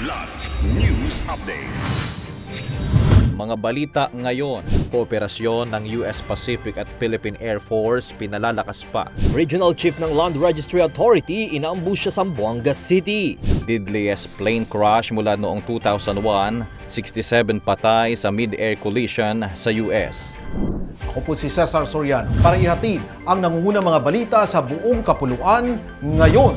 Blood News Updates. Mga balita ngayon, kooperasyon ng US Pacific at Philippine Air Force pinalalakas pa. Regional Chief ng Land Registry Authority inaambusya sa Zamboanga City. Deadliest plane crash mula noong 2001, 67 patay sa mid-air collision sa US. Ako po si Cesar Soriano para ihatid ang nangungunang mga balita sa buong kapuluan ngayon.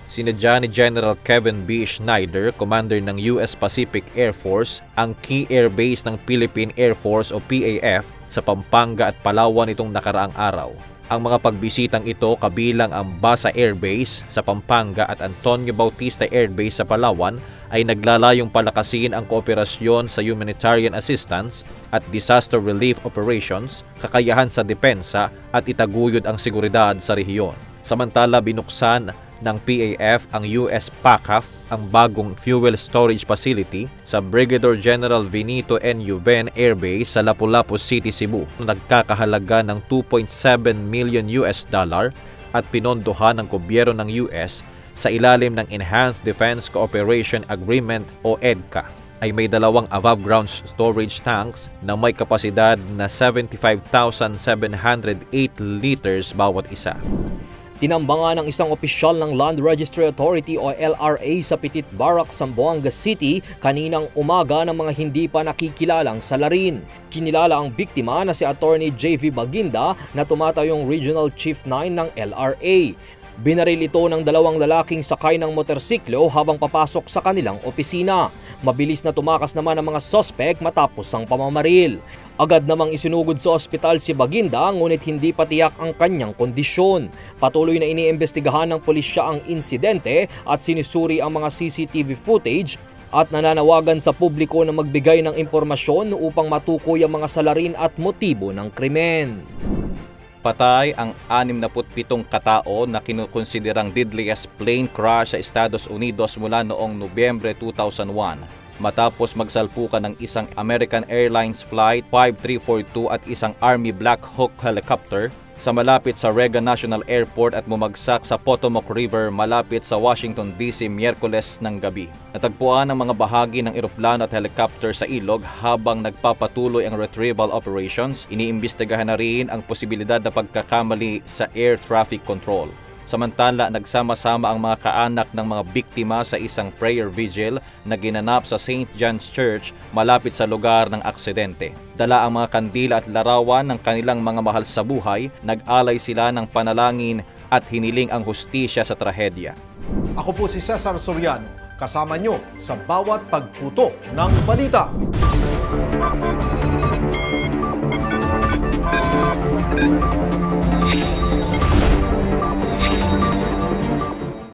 Sinadya ni General Kevin B. Schneider, commander ng US Pacific Air Force, ang key air base ng Philippine Air Force o PAF sa Pampanga at Palawan itong nakaraang araw. Ang mga pagbisitang ito kabilang ang Basa Air Base sa Pampanga at Antonio Bautista Air Base sa Palawan ay naglalayong palakasin ang kooperasyon sa humanitarian assistance at disaster relief operations, kakayahan sa depensa at itaguyod ang seguridad sa rehiyon. Samantala, binuksan ng PAF ang US PACAF, ang bagong fuel storage facility sa Brigadier General Benito N. Uben Air Base sa Lapu-Lapu City, Cebu, na nagkakahalaga ng $2.7 million at pinondohan ng gobyerno ng US sa ilalim ng Enhanced Defense Cooperation Agreement o EDCA. Ay may dalawang above-ground storage tanks na may kapasidad na 75,708 liters bawat isa. Tinambangan ng isang opisyal ng Land Registry Authority o LRA sa Petit Barracks, Zamboanga City kaninang umaga ng mga hindi pa nakikilalang salarin. Kinilala ang biktima na si Attorney J.V. Baginda na tumatayong Regional Chief 9 ng LRA. Binaril ito ng dalawang lalaking sakay ng motorsiklo habang papasok sa kanilang opisina. Mabilis na tumakas naman ang mga sospek matapos ang pamamaril. Agad namang isinugod sa ospital si Baginda ngunit hindi pa tiyak ang kanyang kondisyon. Patuloy na iniimbestigahan ng pulisya ang insidente at sinusuri ang mga CCTV footage at nananawagan sa publiko na magbigay ng impormasyon upang matukoy ang mga salarin at motibo ng krimen. Patay ang 67 katao na kinukonsiderang deadliest plane crash sa Estados Unidos mula noong Nobyembre 2001 matapos magsalpukan ng isang American Airlines Flight 5342 at isang Army Black Hawk helicopter sa malapit sa Reagan National Airport at bumagsak sa Potomac River malapit sa Washington, D.C. Miyerkules ng gabi. Natagpuan ang mga bahagi ng eroplano at helicopter sa ilog habang nagpapatuloy ang retrieval operations. Iniimbestigahan na rin ang posibilidad na pagkakamali sa air traffic control. Samantala, nagsama-sama ang mga kaanak ng mga biktima sa isang prayer vigil na ginanap sa St. John's Church malapit sa lugar ng aksidente. Dala ang mga kandila at larawan ng kanilang mga mahal sa buhay, nag-alay sila ng panalangin at hiniling ang hustisya sa trahedya. Ako po si Cesar Soriano, kasama nyo sa bawat pagputo ng balita.